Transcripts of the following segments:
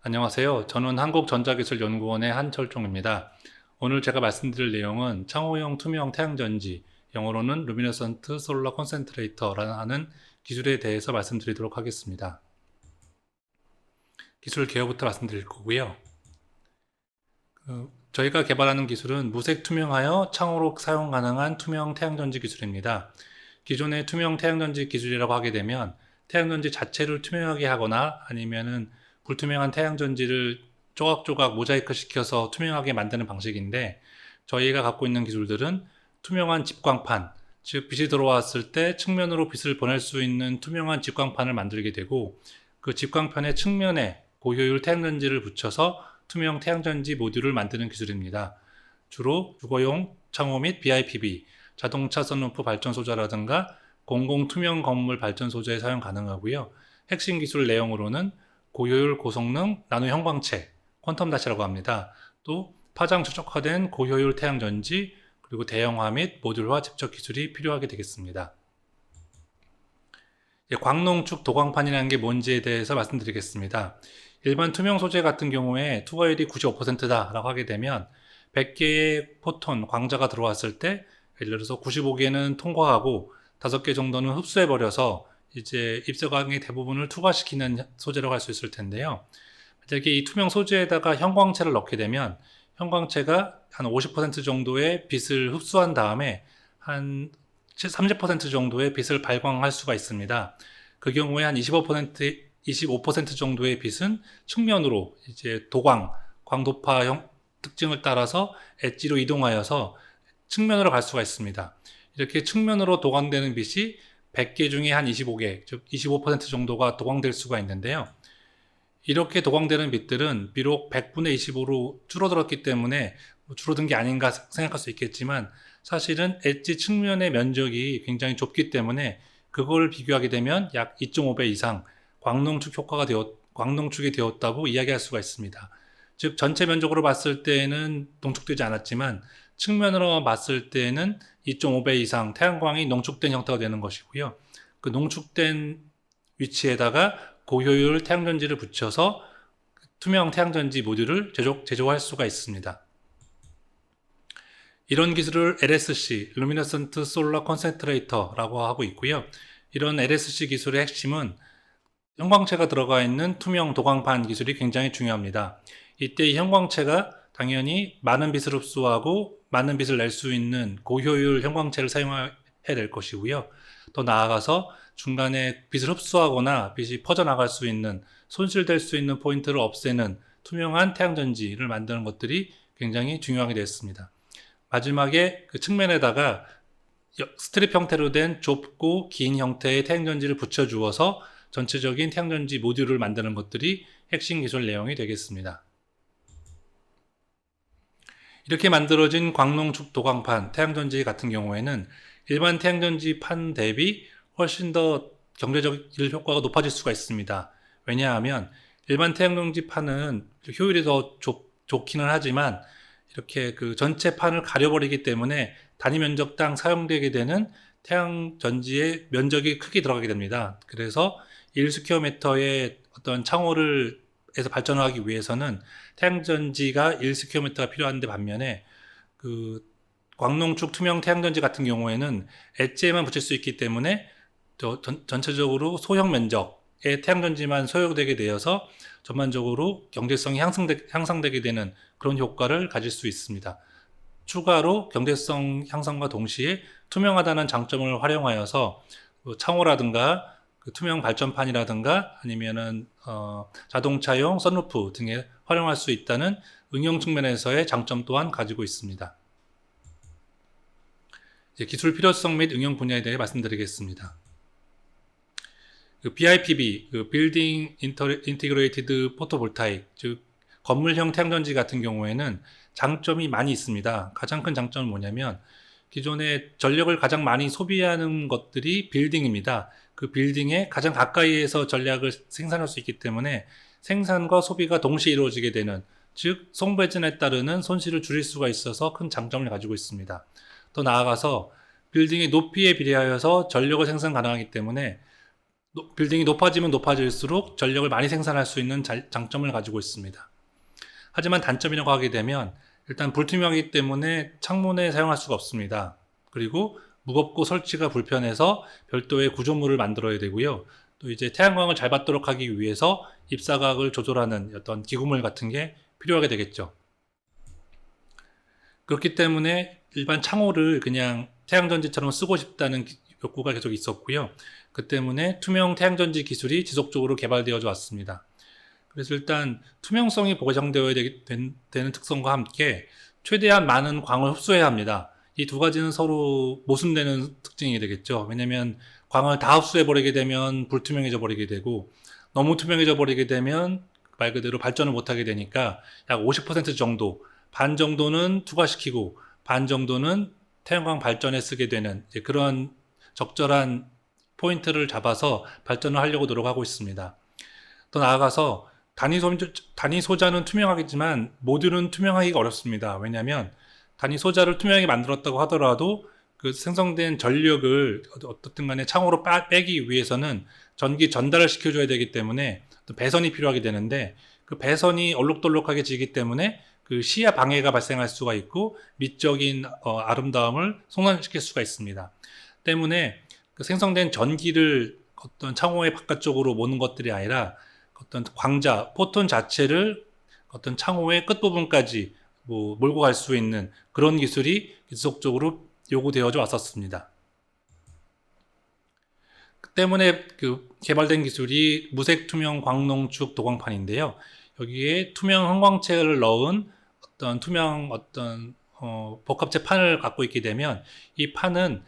안녕하세요. 저는 한국전자기술연구원의 한철종입니다. 오늘 제가 말씀드릴 내용은 창호형 투명 태양전지, 영어로는 루미너선트 솔라 콘센트레이터라는 하는 기술에 대해서 말씀드리도록 하겠습니다. 기술 개요부터 말씀드릴 거고요. 저희가 개발하는 기술은 무색 투명하여 창호로 사용 가능한 투명 태양전지 기술입니다. 기존의 투명 태양전지 기술이라고 하게 되면 태양전지 자체를 투명하게 하거나 아니면은 불투명한 태양전지를 조각조각 모자이크 시켜서 투명하게 만드는 방식인데, 저희가 갖고 있는 기술들은 투명한 집광판, 즉 빛이 들어왔을 때 측면으로 빛을 보낼 수 있는 투명한 집광판을 만들게 되고, 그 집광판의 측면에 고효율 태양전지를 붙여서 투명 태양전지 모듈을 만드는 기술입니다. 주로 주거용 창호 및 BIPV, 자동차 선루프 발전 소자라든가 공공 투명 건물 발전 소자에 사용 가능하고요. 핵심 기술 내용으로는 고효율 고성능 나노 형광체, 퀀텀 다시라고 합니다. 또 파장 추적화된 고효율 태양전지, 그리고 대형화 및 모듈화 집적 기술이 필요하게 되겠습니다. 광농축 도광판이라는 게 뭔지에 대해서 말씀드리겠습니다. 일반 투명 소재 같은 경우에 투과율이 95%다 라고 하게 되면 100개의 포톤, 광자가 들어왔을 때 예를 들어서 95개는 통과하고 5개 정도는 흡수해버려서 이제 입자광의 대부분을 투과시키는 소재라고 할 수 있을 텐데요. 만약에 이 투명 소재에다가 형광체를 넣게 되면 형광체가 한 50% 정도의 빛을 흡수한 다음에 한 30% 정도의 빛을 발광할 수가 있습니다. 그 경우에 한 25% 정도의 빛은 측면으로 이제 도광, 광도파 특징을 따라서 엣지로 이동하여서 측면으로 갈 수가 있습니다. 이렇게 측면으로 도광되는 빛이 100개 중에 한 25개, 즉 25% 정도가 도광될 수가 있는데요. 이렇게 도광되는 빛들은 비록 100분의 25로 줄어들었기 때문에 줄어든 게 아닌가 생각할 수 있겠지만, 사실은 엣지 측면의 면적이 굉장히 좁기 때문에 그걸 비교하게 되면 약 2.5배 이상 광농축이 되었다고 이야기할 수가 있습니다. 즉 전체 면적으로 봤을 때는 농축되지 않았지만 측면으로 봤을 때는 2.5배 이상 태양광이 농축된 형태가 되는 것이고요. 그 농축된 위치에다가 고효율 태양전지를 붙여서 투명 태양전지 모듈을 제조할 수가 있습니다. 이런 기술을 LSC, 루미너선트 솔라 콘센트레이터라고 하고 있고요. 이런 LSC 기술의 핵심은 형광체가 들어가 있는 투명 도광판 기술이 굉장히 중요합니다. 이때 이 형광체가 당연히 많은 빛을 흡수하고 많은 빛을 낼 수 있는 고효율 형광체를 사용해야 될 것이고요. 더 나아가서 중간에 빛을 흡수하거나 빛이 퍼져나갈 수 있는, 손실될 수 있는 포인트를 없애는 투명한 태양전지를 만드는 것들이 굉장히 중요하게 되었습니다. 마지막에 그 측면에다가 스트립 형태로 된 좁고 긴 형태의 태양전지를 붙여주어서 전체적인 태양전지 모듈을 만드는 것들이 핵심 기술 내용이 되겠습니다. 이렇게 만들어진 광농축 도광판 태양전지 같은 경우에는 일반 태양전지 판 대비 훨씬 더 경제적 효과가 높아질 수가 있습니다. 왜냐하면 일반 태양전지 판은 효율이 더 좋기는 하지만 이렇게 그 전체 판을 가려버리기 때문에 단위 면적당 사용되게 되는 태양전지의 면적이 크게 들어가게 됩니다. 그래서 1스퀘어미터의 어떤 창호를 에서 발전하기 위해서는 태양전지가 1스퀘어미터가 필요한데, 반면에 그 광농축 투명 태양전지 같은 경우에는 엣지에만 붙일 수 있기 때문에 전체적으로 소형 면적의 태양전지만 소요되게 되어서 전반적으로 경제성이 향상되게 되는 그런 효과를 가질 수 있습니다. 추가로 경제성 향상과 동시에 투명하다는 장점을 활용하여서 창호라든가 투명 발전판이라든가 아니면은 자동차용 선루프 등에 활용할 수 있다는 응용 측면에서의 장점 또한 가지고 있습니다. 이제 기술 필요성 및 응용 분야에 대해 말씀드리겠습니다. BIPV, Building Integrated Photovoltaic, 즉 건물형 태양전지 같은 경우에는 장점이 많이 있습니다. 가장 큰 장점은 뭐냐면, 기존에 전력을 가장 많이 소비하는 것들이 빌딩입니다. 그 빌딩에 가장 가까이에서 전략을 생산할 수 있기 때문에 생산과 소비가 동시에 이루어지게 되는, 즉 송배전에 따르는 손실을 줄일 수가 있어서 큰 장점을 가지고 있습니다. 더 나아가서 빌딩의 높이에 비례하여서 전력을 생산 가능하기 때문에 빌딩이 높아지면 높아질수록 전력을 많이 생산할 수 있는 장점을 가지고 있습니다. 하지만 단점이라고 하게 되면 일단 불투명하기 때문에 창문에 사용할 수가 없습니다. 그리고 무겁고 설치가 불편해서 별도의 구조물을 만들어야 되고요. 또 이제 태양광을 잘 받도록 하기 위해서 입사각을 조절하는 어떤 기구물 같은 게 필요하게 되겠죠. 그렇기 때문에 일반 창호를 그냥 태양전지처럼 쓰고 싶다는 욕구가 계속 있었고요. 그 때문에 투명 태양전지 기술이 지속적으로 개발되어져 왔습니다. 그래서 일단 투명성이 보장되어야 되는 특성과 함께 최대한 많은 광을 흡수해야 합니다. 이 두 가지는 서로 모순되는 특징이 되겠죠. 왜냐하면 광을 다 흡수해 버리게 되면 불투명해져 버리게 되고, 너무 투명해져 버리게 되면 말 그대로 발전을 못하게 되니까 약 50% 정도, 반 정도는 투과시키고 반 정도는 태양광 발전에 쓰게 되는 그런 적절한 포인트를 잡아서 발전을 하려고 노력하고 있습니다. 더 나아가서 단위 소자는 투명하겠지만 모듈은 투명하기가 어렵습니다. 왜냐하면 단위 소자를 투명하게 만들었다고 하더라도 그 생성된 전력을 어떻든 간에 창호로 빼기 위해서는 전기 전달을 시켜줘야 되기 때문에 배선이 필요하게 되는데, 그 배선이 얼룩덜룩하게 지기 때문에 그 시야 방해가 발생할 수가 있고 미적인 아름다움을 손상시킬 수가 있습니다. 때문에 그 생성된 전기를 어떤 창호의 바깥쪽으로 모는 것들이 아니라 어떤 광자, 포톤 자체를 어떤 창호의 끝부분까지 몰고 갈 수 있는 그런 기술이 지속적으로 요구되어져 왔었습니다. 그 때문에 그 개발된 기술이 무색 투명 광농축 도광판인데요. 여기에 투명 형광체를 넣은 복합체 판을 갖고 있게 되면 이 판은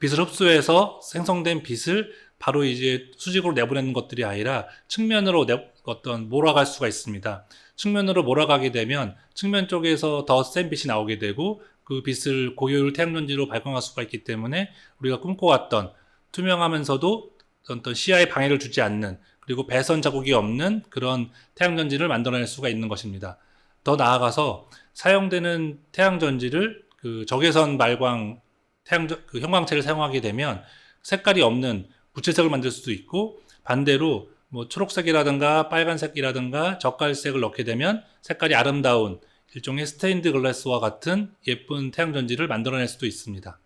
빛을 흡수해서 생성된 빛을 바로 이제 수직으로 내보내는 것들이 아니라 측면으로 몰아갈 수가 있습니다. 측면으로 몰아가게 되면 측면 쪽에서 더 센 빛이 나오게 되고, 그 빛을 고효율 태양전지로 발광할 수가 있기 때문에 우리가 꿈꿔왔던 투명하면서도 어떤 시야에 방해를 주지 않는, 그리고 배선 자국이 없는 그런 태양전지를 만들어낼 수가 있는 것입니다. 더 나아가서 사용되는 태양전지를 그 적외선 발광 그 형광체를 사용하게 되면 색깔이 없는 부채색을 만들 수도 있고, 반대로 초록색이라든가 빨간색이라든가 젓갈색을 넣게 되면 색깔이 아름다운 일종의 스테인드 글라스와 같은 예쁜 태양전지를 만들어낼 수도 있습니다.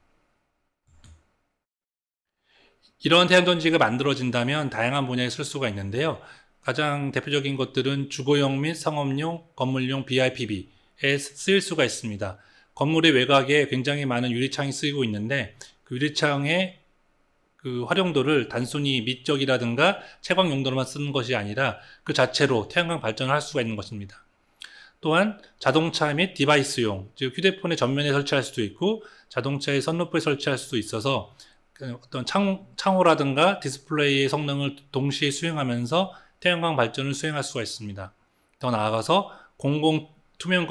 이런 태양전지가 만들어진다면 다양한 분야에 쓸 수가 있는데요. 가장 대표적인 것들은 주거용 및 상업용, 건물용 BIPB에 쓰일 수가 있습니다. 건물의 외곽에 굉장히 많은 유리창이 쓰이고 있는데, 그 유리창의 그 활용도를 단순히 미적이라든가 채광 용도로만 쓰는 것이 아니라 그 자체로 태양광 발전을 할 수가 있는 것입니다. 또한 자동차 및 디바이스용, 즉 휴대폰의 전면에 설치할 수도 있고 자동차의 선루프에 설치할 수도 있어서 어떤 창호라든가 디스플레이의 성능을 동시에 수행하면서 태양광 발전을 수행할 수가 있습니다. 더 나아가서 공공 투명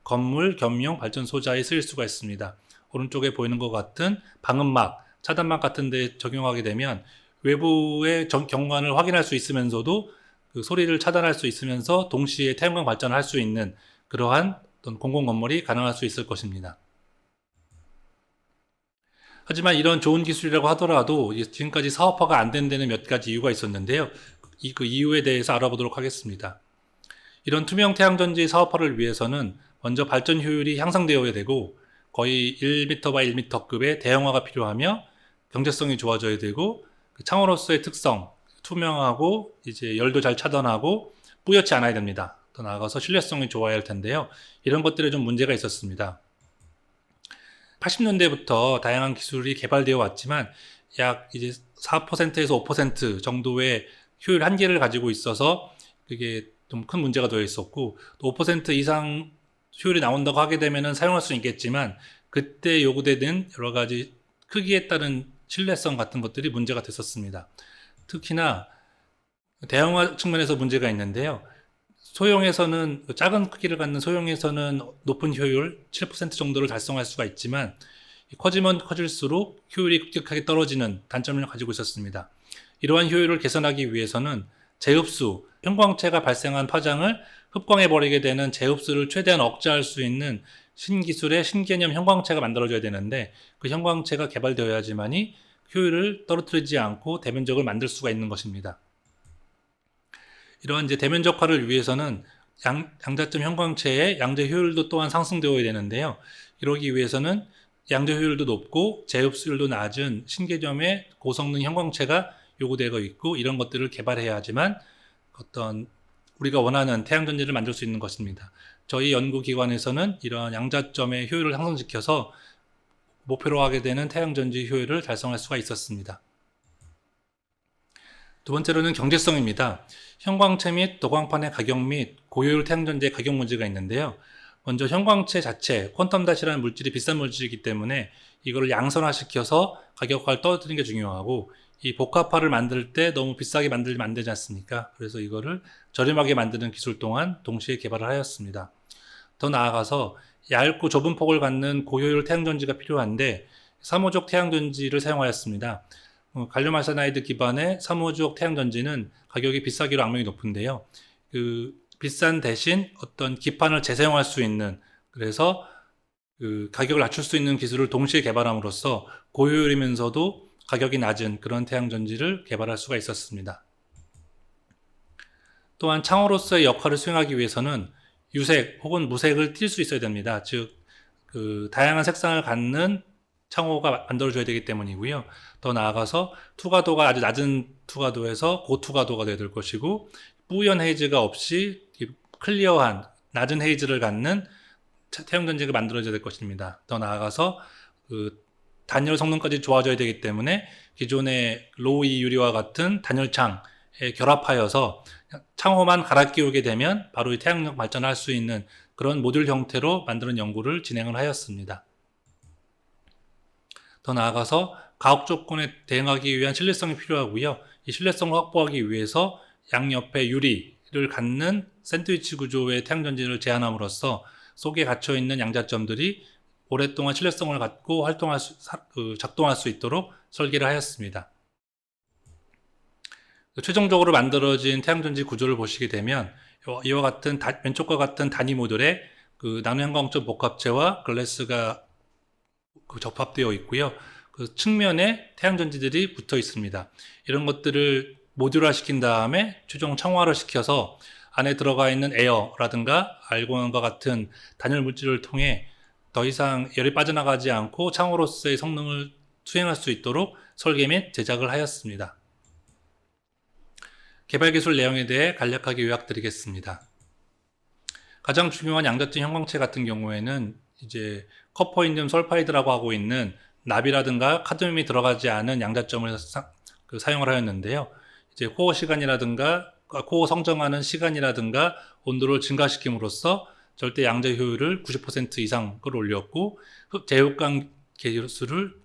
건물 겸용 발전 소자에 쓰일 수가 있습니다. 오른쪽에 보이는 것 같은 방음막, 차단막 같은 데 적용하게 되면 외부의 경관을 확인할 수 있으면서도 그 소리를 차단할 수 있으면서 동시에 태양광 발전을 할 수 있는 그러한 어떤 공공 건물이 가능할 수 있을 것입니다. 하지만 이런 좋은 기술이라고 하더라도 지금까지 사업화가 안 된 데는 몇 가지 이유가 있었는데요. 그 이유에 대해서 알아보도록 하겠습니다. 이런 투명 태양전지 사업화를 위해서는 먼저 발전 효율이 향상되어야 되고 거의 1m by 1m급의 대형화가 필요하며 경제성이 좋아져야 되고, 그 창호로서의 특성, 투명하고 이제 열도 잘 차단하고 뿌옇지 않아야 됩니다. 더 나아가서 신뢰성이 좋아야 할 텐데요. 이런 것들에 좀 문제가 있었습니다. 80년대부터 다양한 기술이 개발되어 왔지만 약 이제 4%에서 5% 정도의 효율 한계를 가지고 있어서 그게 좀 큰 문제가 되어 있었고, 또 5% 이상 효율이 나온다고 하게 되면 사용할 수는 있겠지만 그때 요구되는 여러 가지 크기에 따른 신뢰성 같은 것들이 문제가 됐었습니다. 특히나 대형화 측면에서 문제가 있는데요. 소형에서는 작은 크기를 갖는 소형에서는 높은 효율 7% 정도를 달성할 수가 있지만 커지면 커질수록 효율이 급격하게 떨어지는 단점을 가지고 있었습니다. 이러한 효율을 개선하기 위해서는 재흡수, 형광체가 발생한 파장을 흡광해버리게 되는 재흡수를 최대한 억제할 수 있는 신기술의 신개념 형광체가 만들어져야 되는데, 그 형광체가 개발되어야지만이 효율을 떨어뜨리지 않고 대면적을 만들 수가 있는 것입니다. 이러한 이제 대면적화를 위해서는 양자점 형광체의 양자 효율도 또한 상승되어야 되는데요. 이러기 위해서는 양자 효율도 높고 재흡수율도 낮은 신개념의 고성능 형광체가 요구되고 있고, 이런 것들을 개발해야 하지만 어떤 우리가 원하는 태양전지를 만들 수 있는 것입니다. 저희 연구기관에서는 이러한 양자점의 효율을 상승시켜서 목표로 하게 되는 태양전지 효율을 달성할 수가 있었습니다. 두 번째로는 경제성입니다. 형광체 및 도광판의 가격 및 고효율 태양전지의 가격 문제가 있는데요. 먼저 형광체 자체, 퀀텀닷이라는 물질이 비싼 물질이기 때문에 이거를 양선화시켜서 가격화를 떨어뜨리는 게 중요하고, 이 복합화를 만들 때 너무 비싸게 만들면 안 되지 않습니까? 그래서 이거를 저렴하게 만드는 기술 또한 동시에 개발을 하였습니다. 더 나아가서 얇고 좁은 폭을 갖는 고효율 태양전지가 필요한데 3호족 태양전지를 사용하였습니다. 갈륨 아르세나이드 기반의 3호족 태양전지는 가격이 비싸기로 악명이 높은데요. 비싼 대신 어떤 기판을 재사용할 수 있는, 그래서 가격을 낮출 수 있는 기술을 동시에 개발함으로써 고효율이면서도 가격이 낮은 그런 태양전지를 개발할 수가 있었습니다. 또한 창호로서의 역할을 수행하기 위해서는 유색 혹은 무색을 띌 수 있어야 됩니다. 즉, 다양한 색상을 갖는 창호가 만들어져야 되기 때문이고요. 더 나아가서 투과도가 아주 낮은 투과도에서 고투과도가 되어야 될 것이고, 뿌연 헤이즈가 없이 클리어한 낮은 헤이즈를 갖는 태양전지가 만들어져야 될 것입니다. 더 나아가서 단열 성능까지 좋아져야 되기 때문에 기존의 로우 E 유리와 같은 단열창에 결합하여서 창호만 갈아 끼우게 되면 바로 이 태양력 발전을 할 수 있는 그런 모듈 형태로 만드는 연구를 진행을 하였습니다. 더 나아가서 가혹 조건에 대응하기 위한 신뢰성이 필요하고요. 이 신뢰성을 확보하기 위해서 양옆에 유리를 갖는 샌드위치 구조의 태양전지를 제안함으로써 속에 갇혀있는 양자점들이 오랫동안 신뢰성을 갖고 작동할 수 있도록 설계를 하였습니다. 최종적으로 만들어진 태양전지 구조를 보시게 되면 이와 같은 왼쪽과 같은 단위 모듈에 나노 형광점 복합체와 글래스가 접합되어 있고요. 그 측면에 태양전지들이 붙어 있습니다. 이런 것들을 모듈화 시킨 다음에 최종 청화를 시켜서 안에 들어가 있는 에어라든가 알곤과 같은 단열 물질을 통해 더 이상 열이 빠져나가지 않고 창호로서의 성능을 수행할 수 있도록 설계 및 제작을 하였습니다. 개발 기술 내용에 대해 간략하게 요약드리겠습니다. 가장 중요한 양자점 형광체 같은 경우에는 이제 커퍼인듐 설파이드라고 하고 있는 납이라든가 카드뮴이 들어가지 않은 양자점을 사용을 하였는데요. 이제 코어 시간이라든가 코어 성정하는 시간이라든가 온도를 증가시킴으로써 절대 양자 효율을 90% 이상 끌어올렸고, 제육광 계수를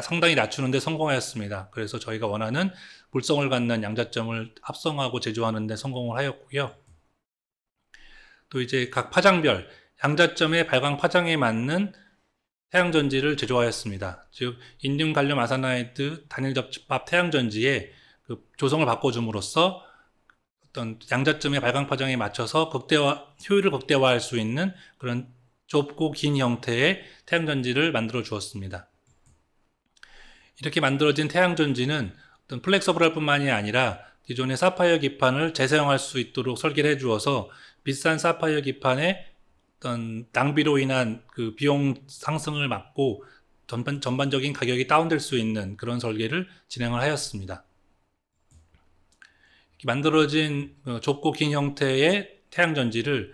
상당히 낮추는 데 성공하였습니다. 그래서 저희가 원하는 물성을 갖는 양자점을 합성하고 제조하는 데 성공을 하였고요. 또 이제 각 파장별 양자점의 발광 파장에 맞는 태양전지를 제조하였습니다. 즉 인듐 갈륨 아르세나이드 단일 접합 태양전지의 조성을 바꿔줌으로써 어떤 양자점의 발광 파장에 맞춰서 효율을 극대화할 수 있는 그런 좁고 긴 형태의 태양전지를 만들어 주었습니다. 이렇게 만들어진 태양전지는 어떤 플렉서블할 뿐만이 아니라 기존의 사파이어 기판을 재사용할 수 있도록 설계를 해 주어서 비싼 사파이어 기판의 어떤 낭비로 인한 비용 상승을 막고 전반적인 가격이 다운될 수 있는 그런 설계를 진행을 하였습니다. 만들어진 좁고 긴 형태의 태양전지를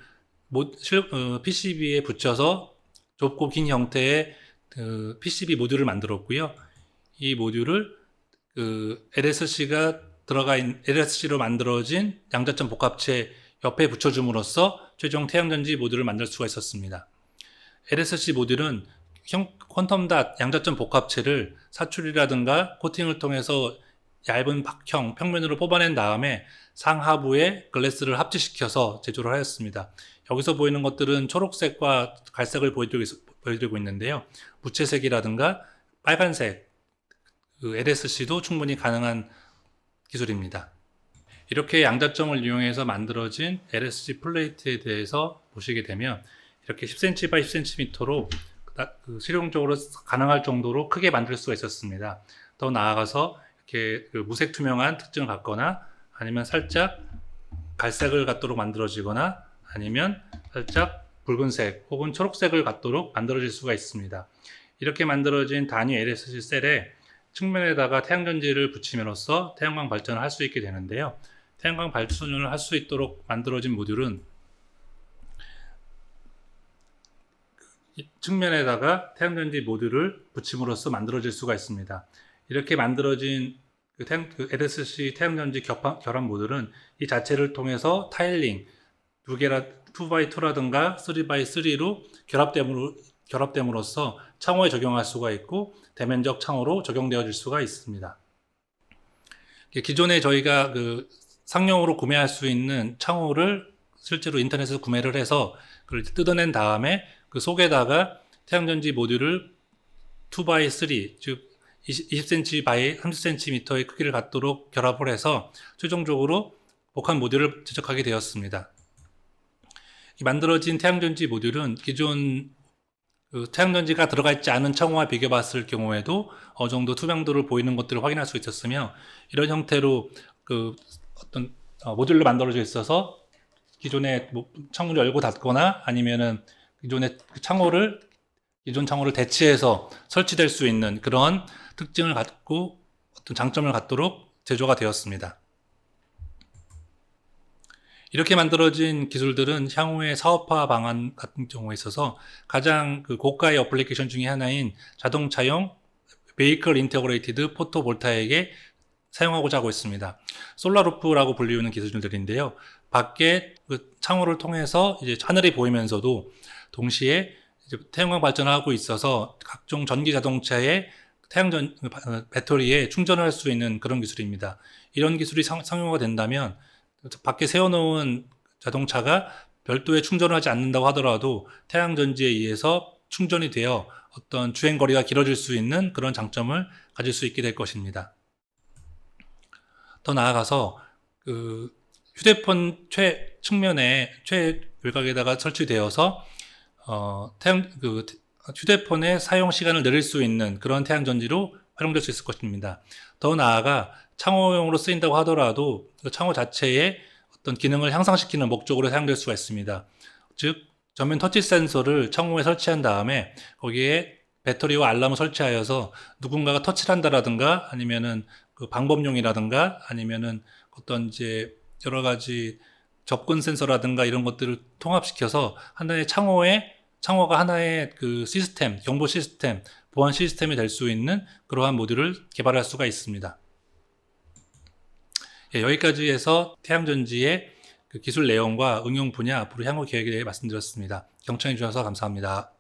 PCB에 붙여서 좁고 긴 형태의 PCB 모듈을 만들었고요. 이 모듈을 LSC가 들어가 있는 LSC로 만들어진 양자점 복합체 옆에 붙여줌으로써 최종 태양전지 모듈을 만들 수가 있었습니다. LSC 모듈은 퀀텀닷 양자점 복합체를 사출이라든가 코팅을 통해서 얇은 박형 평면으로 뽑아낸 다음에 상하부에 글래스를 합치시켜서 제조를 하였습니다. 여기서 보이는 것들은 초록색과 갈색을 보여드리고 있는데요. 무채색이라든가 빨간색 LSC도 충분히 가능한 기술입니다. 이렇게 양자점을 이용해서 만들어진 LSC 플레이트에 대해서 보시게 되면 이렇게 10cm x 10cm로 실용적으로 가능할 정도로 크게 만들 수가 있었습니다. 더 나아가서 이렇게 그 무색 투명한 특징을 갖거나 아니면 살짝 갈색을 갖도록 만들어지거나 아니면 살짝 붉은색 혹은 초록색을 갖도록 만들어질 수가 있습니다. 이렇게 만들어진 단위 LSC 셀에 측면에다가 태양전지를 붙임으로써 태양광 발전을 할 수 있게 되는데요. 태양광 발전을 할 수 있도록 만들어진 모듈은 측면에다가 태양전지 모듈을 붙임으로써 만들어질 수가 있습니다. 이렇게 만들어진 LSC 태양전지 결합 모듈은 이 자체를 통해서 타일링 2x2라든가 3x3로 결합됨으로써 창호에 적용할 수가 있고 대면적 창호로 적용되어질 수가 있습니다. 기존에 저희가 그 상용으로 구매할 수 있는 창호를 실제로 인터넷에서 구매를 해서 그걸 뜯어낸 다음에 그 속에다가 태양전지 모듈을 2x3 즉 20cm by 30cm의 크기를 갖도록 결합을 해서 최종적으로 복합 모듈을 제작하게 되었습니다. 이 만들어진 태양전지 모듈은 기존 태양전지가 들어가 있지 않은 창호와 비교해 봤을 경우에도 어느 정도 투명도를 보이는 것들을 확인할 수 있었으며, 이런 형태로 그 어떤 모듈로 만들어져 있어서 기존의 창문을 열고 닫거나 아니면은 기존의 기존 창호를 대체해서 설치될 수 있는 그런 특징을 갖고 어떤 장점을 갖도록 제조가 되었습니다. 이렇게 만들어진 기술들은 향후의 사업화 방안 같은 경우에 있어서 가장 그 고가의 어플리케이션 중에 하나인 자동차용 Vehicle Integrated Photovoltaic에 사용하고자 하고 있습니다. 솔라루프라고 불리우는 기술들인데요. 밖에 그 창호를 통해서 이제 하늘이 보이면서도 동시에 이제 태양광 발전을 하고 있어서 각종 전기 자동차의 배터리에 충전을 할 수 있는 그런 기술입니다. 이런 기술이 상용화가 된다면 밖에 세워놓은 자동차가 별도의 충전을 하지 않는다고 하더라도 태양전지에 의해서 충전이 되어 어떤 주행거리가 길어질 수 있는 그런 장점을 가질 수 있게 될 것입니다. 더 나아가서 그 휴대폰 측면에 최외곽에다가 설치되어서 휴대폰의 사용 시간을 늘릴 수 있는 그런 태양전지로 활용될 수 있을 것입니다. 더 나아가 창호용으로 쓰인다고 하더라도 그 창호 자체의 어떤 기능을 향상시키는 목적으로 사용될 수가 있습니다. 즉 전면 터치 센서를 창호에 설치한 다음에 거기에 배터리와 알람을 설치하여서 누군가가 터치를 한다라든가 아니면은 그 방법용이라든가 아니면은 어떤 이제 여러 가지 접근 센서라든가 이런 것들을 통합시켜서 하나의 창호가 하나의 그 시스템, 정보 시스템, 보안 시스템이 될 수 있는 그러한 모듈을 개발할 수가 있습니다. 예, 여기까지 해서 태양전지의 그 기술 내용과 응용 분야, 앞으로 향후 계획에 대해 말씀드렸습니다. 경청해 주셔서 감사합니다.